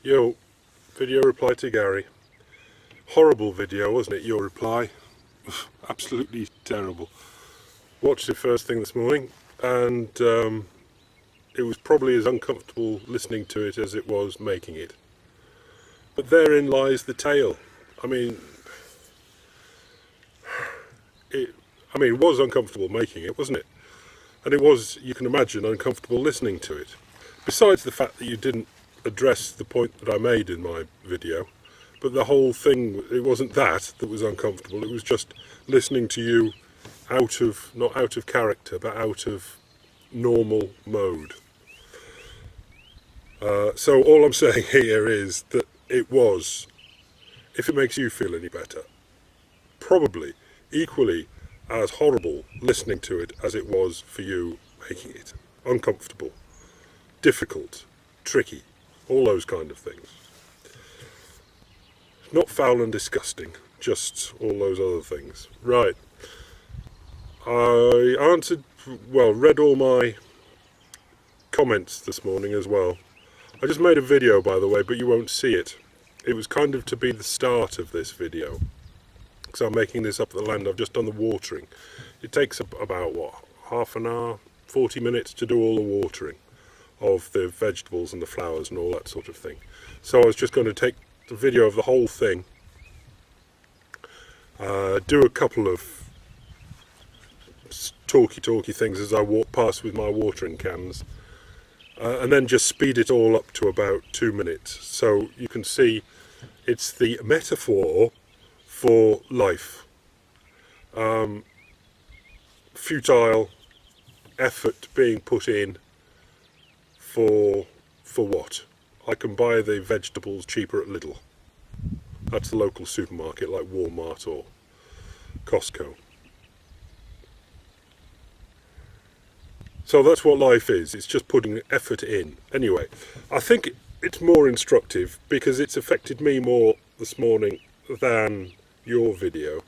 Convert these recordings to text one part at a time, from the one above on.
Yo, video reply to Gary. Horrible video, wasn't it, your reply? Absolutely terrible. Watched it first thing this morning, and it was probably as uncomfortable listening to it as it was making it. But therein lies the tale. It was uncomfortable making it, wasn't it? And it was, you can imagine, uncomfortable listening to it. Besides the fact that you didn't address the point that I made in my video, but the whole thing, it wasn't that was uncomfortable, it was just listening to you not out of character, but out of normal mode. So all I'm saying here is that it was, if it makes you feel any better, probably equally as horrible listening to it as it was for you making it. Uncomfortable, difficult, tricky, all those kind of things. Not foul and disgusting, just all those other things. Right. I read all my comments this morning as well. I just made a video, by the way, but you won't see it. It was kind of to be the start of this video, because I'm making this up at the land. I've just done the watering. It takes about, half an hour, 40 minutes to do all the watering of the vegetables and the flowers and all that sort of thing. So I was just going to take the video of the whole thing, do a couple of talky things as I walk past with my watering cans, and then just speed it all up to about 2 minutes. So you can see it's the metaphor for life. Futile effort being put in for what? I can buy the vegetables cheaper at Lidl. That's the local supermarket like Walmart or Costco. So that's what life is. It's just putting effort in. Anyway, I think it's more instructive because it's affected me more this morning than your video.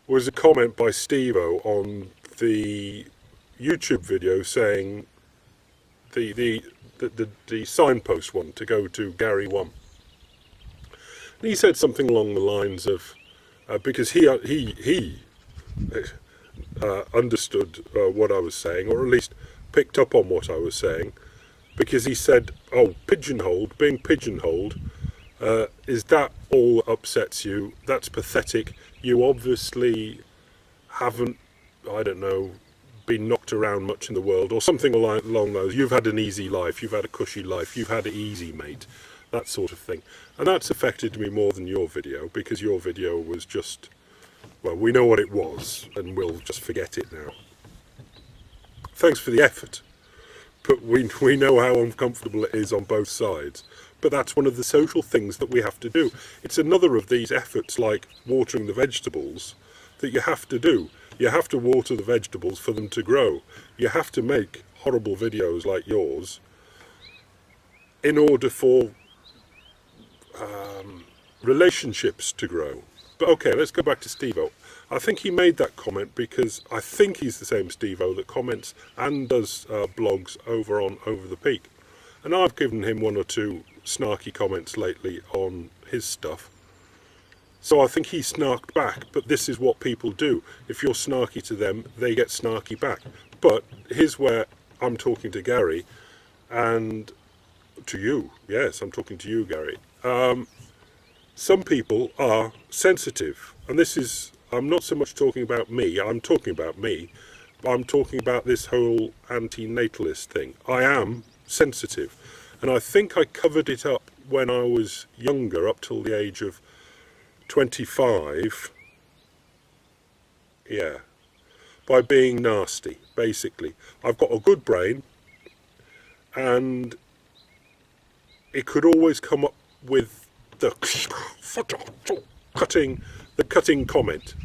Was a comment by Steve-O on the YouTube video saying the signpost one to go to Gary 1. And he said something along the lines of because he understood what I was saying, or at least picked up on what I was saying, because he said, "Oh, being pigeonholed, is that all that upsets you? That's pathetic. You obviously haven't, I don't know, been knocked around much in the world," or something along those. You've had an easy life, you've had a cushy life, you've had it easy, mate. That sort of thing. And that's affected me more than your video, because your video was just, well, we know what it was, and we'll just forget it now. Thanks for the effort, but we know how uncomfortable it is on both sides. But that's one of the social things that we have to do. It's another of these efforts, like watering the vegetables, that you have to do. You have to water the vegetables for them to grow. You have to make horrible videos like yours in order for relationships to grow. But okay, let's go back to Steve-O. I think he made that comment because I think he's the same Steve-O that comments and does blogs over on Over the Peak. And I've given him one or two snarky comments lately on his stuff. So I think he snarked back, but this is what people do. If you're snarky to them, they get snarky back. But here's where I'm talking to Gary, and to you. Yes, I'm talking to you, Gary. Some people are sensitive, and this is, I'm not so much talking about me, I'm talking about me, but I'm talking about this whole anti-natalist thing. I am sensitive, and I think I covered it up when I was younger, up till the age of 25, yeah, by being nasty, basically. I've got a good brain, and it could always come up with the cutting comment,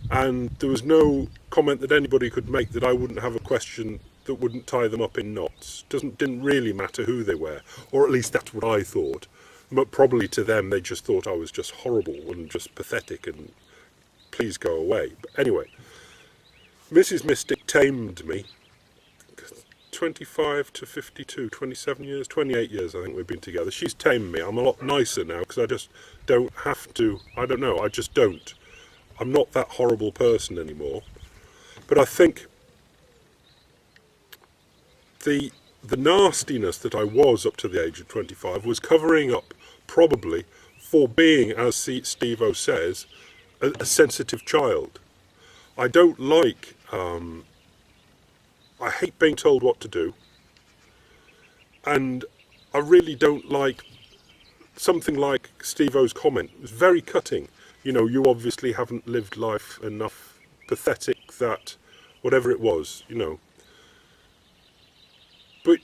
and there was no comment that anybody could make that I wouldn't have a question that wouldn't tie them up in knots. Didn't really matter who they were, or at least that's what I thought. But probably to them they just thought I was just horrible and just pathetic and please go away. But anyway, Mrs. Mystic tamed me 25 to 52, 27 years, 28 years I think we've been together. She's tamed me. I'm a lot nicer now because I just don't have to, I don't know, I just don't. I'm not that horrible person anymore. But I think the nastiness that I was up to the age of 25 was covering up probably for being, as Steve-O says, a sensitive child. I don't like, I hate being told what to do, and I really don't like something like Steve-O's comment. It was very cutting. You know, you obviously haven't lived life enough, pathetic that, whatever it was, you know. But,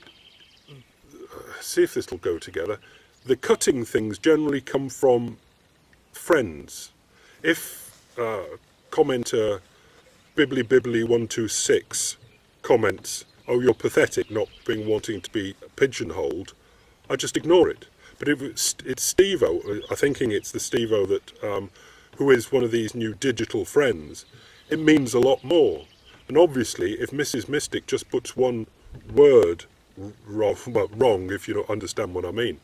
see if this will go together. The cutting things generally come from friends. If commenter Bibbly126 comments, "Oh, you're pathetic not being wanting to be pigeonholed," I just ignore it. But if it's Steve-O, I'm thinking it's the Steve-O that who is one of these new digital friends, it means a lot more. And obviously, if Mrs. Mystic just puts one word wrong, if you don't understand what I mean,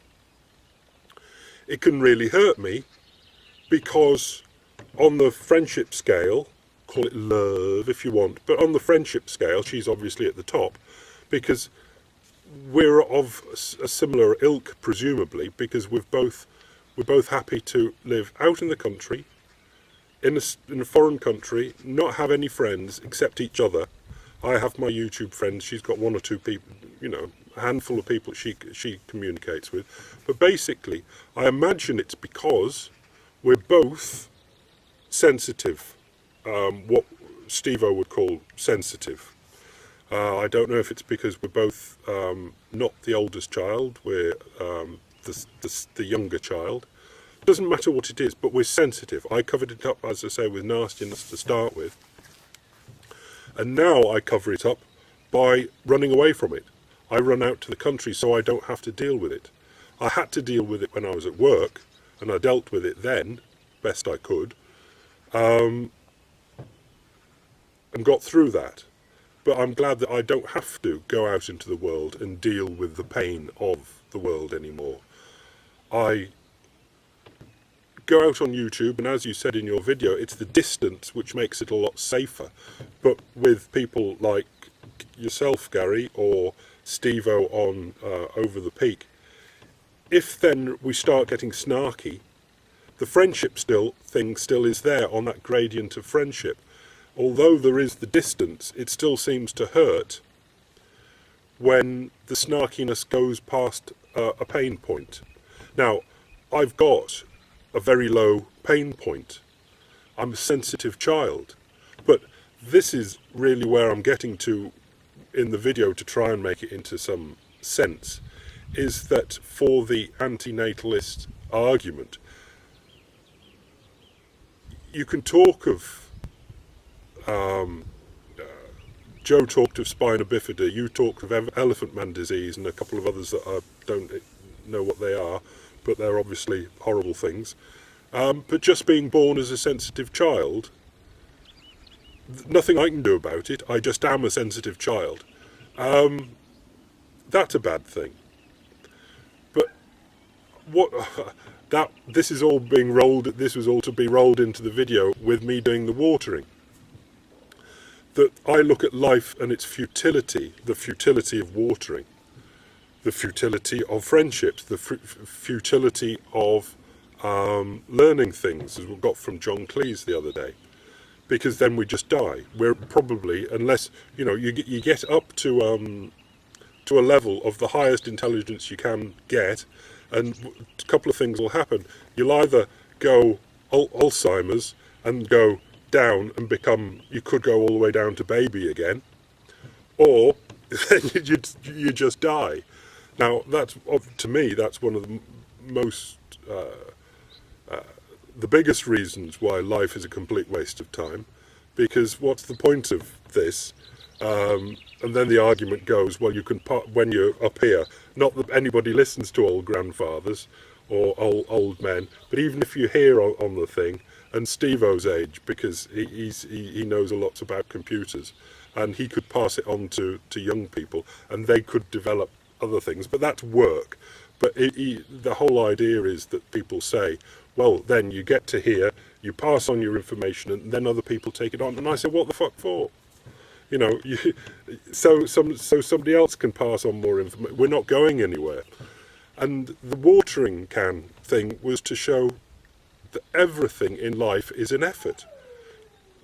it can really hurt me, because on the friendship scale, call it love if you want, but on the friendship scale, she's obviously at the top, because we're of a similar ilk, presumably, because we're both happy to live out in the country, in a foreign country, not have any friends except each other. I have my YouTube friends. She's got one or two people, you know, a handful of people she communicates with. But basically, I imagine it's because we're both sensitive, what Steve-O would call sensitive. I don't know if it's because we're both not the oldest child, we're the younger child. Doesn't matter what it is, but we're sensitive. I covered it up, as I say, with nastiness to start with. And now I cover it up by running away from it. I run out to the country so I don't have to deal with it. I had to deal with it when I was at work, and I dealt with it then, best I could, and got through that. But I'm glad that I don't have to go out into the world and deal with the pain of the world anymore. I go out on YouTube, and as you said in your video, it's the distance which makes it a lot safer. But with people like yourself, Gary, or Steve-O on Over the Peak, if then we start getting snarky, the friendship thing still is there on that gradient of friendship. Although there is the distance, it still seems to hurt when the snarkiness goes past a pain point. Now, I've got a very low pain point. I'm a sensitive child. But this is really where I'm getting to in the video, to try and make it into some sense, is that for the antinatalist argument, you can talk of Joe talked of spina bifida, you talked of elephant man disease, and a couple of others that I don't know what they are, but they're obviously horrible things. But just being born as a sensitive child, nothing I can do about it. I just am a sensitive child. That's a bad thing. But this is all being rolled. This was all to be rolled into the video with me doing the watering. That I look at life and its futility, the futility of watering, the futility of friendships, the futility of learning things, as we got from John Cleese the other day, because then we just die. We're probably, unless you get up to a level of the highest intelligence you can get, and a couple of things will happen. You'll either go Alzheimer's and go down and become, you could go all the way down to baby again, or you just die. Now, that's, to me, that's one of the most, the biggest reasons why life is a complete waste of time, because what's the point of this? And then the argument goes, well, you can, when you're up here, not that anybody listens to old grandfathers or old men, but even if you're here on the thing, and Steve-O's age, because he knows a lot about computers, and he could pass it on to young people, and they could develop other things. But that's work. But the whole idea is that people say, well, then you get to here, you pass on your information, and then other people take it on. And I say, what the fuck for? You know, so somebody else can pass on more information. We're not going anywhere. And the watering can thing was to show that everything in life is an effort.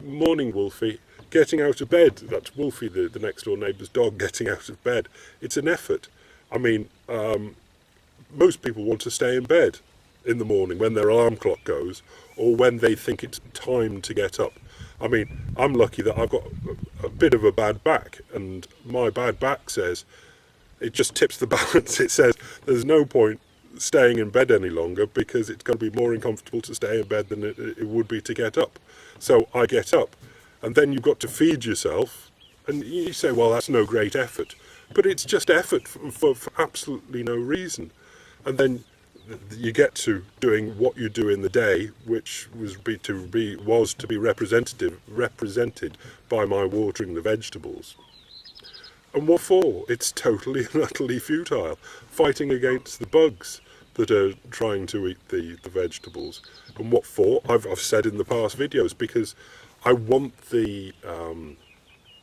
Morning, Wolfie. Getting out of bed. That's Wolfie, the next door neighbour's dog, getting out of bed. It's an effort. I mean, most people want to stay in bed in the morning when their alarm clock goes, or when they think it's time to get up. I mean, I'm lucky that I've got a bit of a bad back, and my bad back says, it just tips the balance. It says there's no point staying in bed any longer, because it's going to be more uncomfortable to stay in bed than it would be to get up. So I get up, and then you've got to feed yourself, and you say, well, that's no great effort. But it's just effort for absolutely no reason. And then you get to doing what you do in the day, which was to be represented by my watering the vegetables. And what for? It's totally and utterly futile. Fighting against the bugs that are trying to eat the vegetables. And what for? I've said in the past videos, because I want the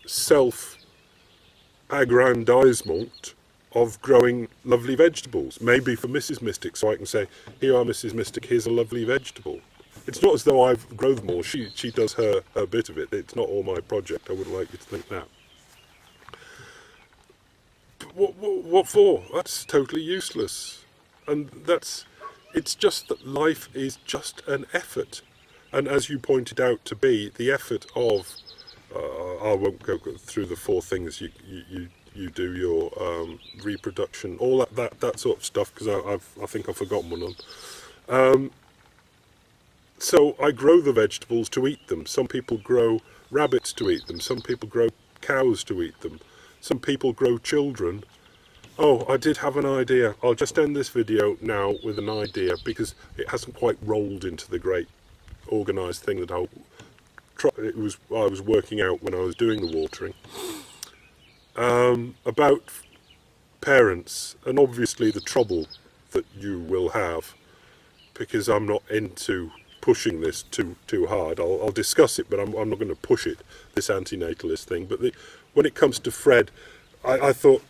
self-aggrandizement of growing lovely vegetables. Maybe for Mrs. Mystic, so I can say, here are Mrs. Mystic, here's a lovely vegetable. It's not as though I've grown them all. She does her bit of it. It's not all my project. I wouldn't like you to think that. But what for? That's totally useless. And it's just that life is just an effort. And as you pointed out to be, the effort of, I won't go through the 4 things you do, your reproduction, all that sort of stuff, because I think I've forgotten one of them. So I grow the vegetables to eat them. Some people grow rabbits to eat them. Some people grow cows to eat them. Some people grow children. Oh, I did have an idea. I'll just end this video now with an idea, because it hasn't quite rolled into the great organised thing that I was working out when I was doing the watering. About parents, and obviously the trouble that you will have, because I'm not into pushing this too hard. I'll discuss it, but I'm not going to push it, this antinatalist thing. But when it comes to Fred, I thought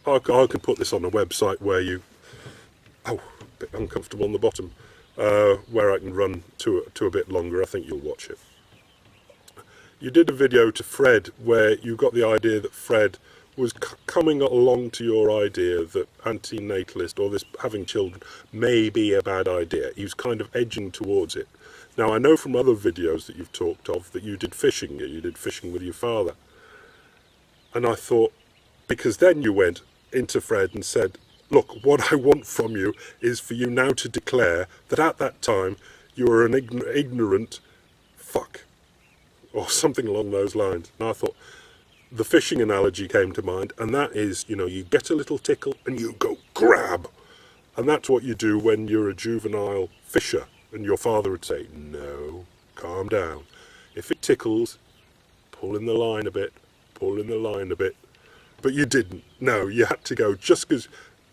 I can put this on a website where a bit uncomfortable on the bottom, where I can run to a bit longer. I think you'll watch it. You did a video to Fred where you got the idea that Fred was coming along to your idea that antinatalist, or this having children, may be a bad idea. He was kind of edging towards it. Now, I know from other videos that you've talked of that you did fishing with your father. And I thought, because then you went into Fred and said, look, what I want from you is for you now to declare that at that time you were an ignorant fuck, or something along those lines. And I thought, the fishing analogy came to mind, and that is, you get a little tickle and you go grab. And that's what you do when you're a juvenile fisher, and your father would say, no, calm down. If it tickles, pull in the line a bit, pull in the line a bit. But you didn't. No, you had to go, just because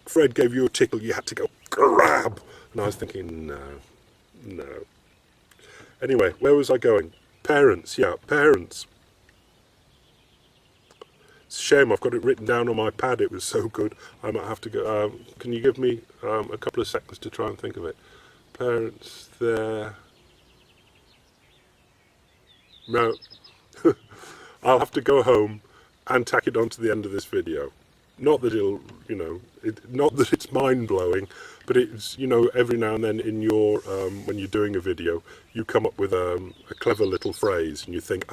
Fred gave you a tickle, you had to go grab. And I was thinking, no. Anyway, where was I going? Parents, yeah, parents. It's a shame I've got it written down on my pad. It was so good. I might have to go. Can you give me a couple of seconds to try and think of it? Parents there. No. I'll have to go home and tack it onto the end of this video. Not that it'll, not that it's mind-blowing, but it's, every now and then in your, when you're doing a video, you come up with a clever little phrase, and you think,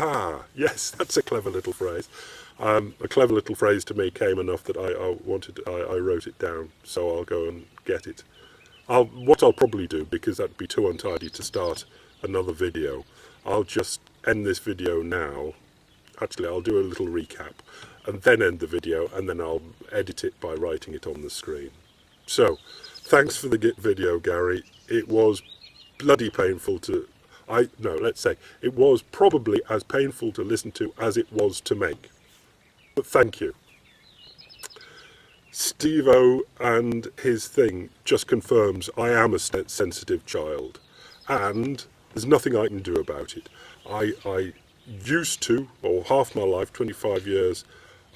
yes, that's a clever little phrase. A clever little phrase to me came enough that I wrote it down, so I'll go and get it. What I'll probably do, because that'd be too untidy to start another video, I'll just end this video now. Actually, I'll do a little recap, and then end the video, and then I'll edit it by writing it on the screen. So, thanks for the video, Gary. It was bloody painful to... No, let's say it was probably as painful to listen to as it was to make. But thank you. Steve-O and his thing just confirms I am a sensitive child, and there's nothing I can do about it. I used to, or half my life, 25 years,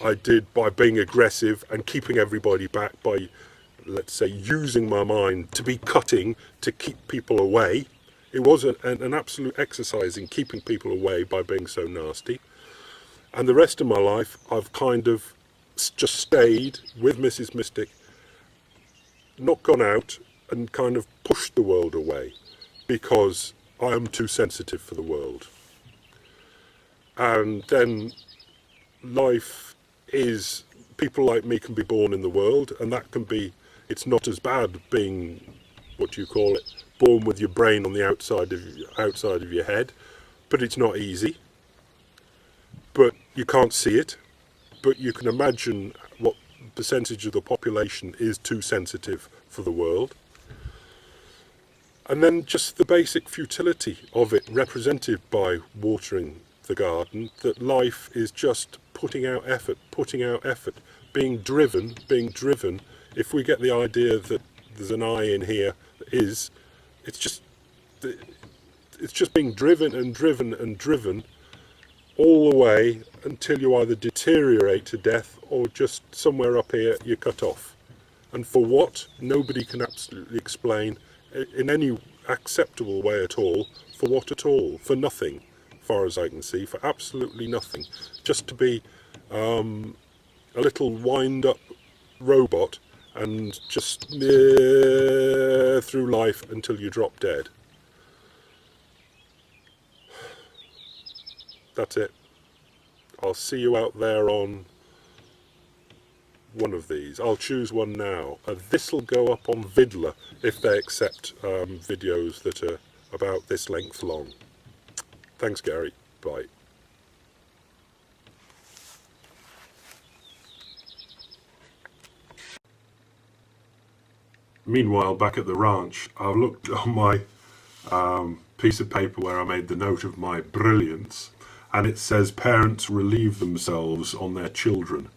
I did by being aggressive and keeping everybody back by, let's say, using my mind to be cutting to keep people away. It was an absolute exercise in keeping people away by being so nasty. And the rest of my life, I've kind of just stayed with Mrs. Mystic, not gone out and kind of pushed the world away because I am too sensitive for the world. And then life is, people like me can be born in the world, and that can be, it's not as bad being, what do you call it, born with your brain on the outside of your head, but it's not easy. But you can't see it, but you can imagine what percentage of the population is too sensitive for the world. And then just the basic futility of it, represented by watering the garden, that life is just putting out effort, being driven. If we get the idea that there's an I in here, it's just being driven all the way until you either deteriorate to death or just somewhere up here you're cut off. And for what? Nobody can absolutely explain in any acceptable way at all. For what at all? For nothing, as far as I can see, for absolutely nothing. Just to be a little wind-up robot and just through life until you drop dead. That's it. I'll see you out there on one of these. I'll choose one now. This'll go up on Vidler if they accept videos that are about this length long. Thanks, Gary. Bye. Meanwhile, back at the ranch, I've looked on my piece of paper where I made the note of my brilliance, and it says parents relieve themselves on their children.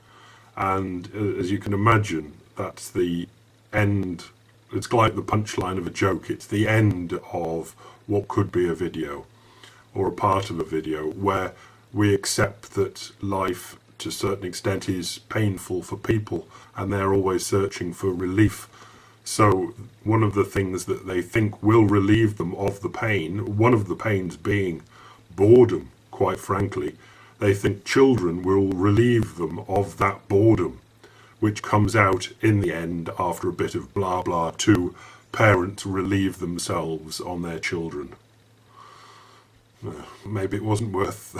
And as you can imagine, that's the end. It's like the punchline of a joke. It's the end of what could be a video, or a part of a video, where we accept that life to a certain extent is painful for people, and they're always searching for relief. So one of the things that they think will relieve them of the pain, one of the pains being boredom, quite frankly, they think children will relieve them of that boredom, which comes out in the end after a bit of blah blah to parents relieve themselves on their children. Maybe it wasn't worth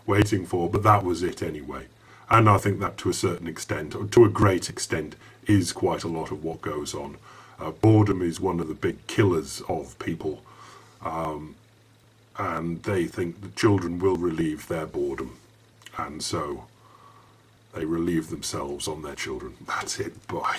waiting for, but that was it anyway. And I think that to a certain extent, or to a great extent, is quite a lot of what goes on. Boredom is one of the big killers of people, and they think the children will relieve their boredom, and so they relieve themselves on their children. That's it. Bye.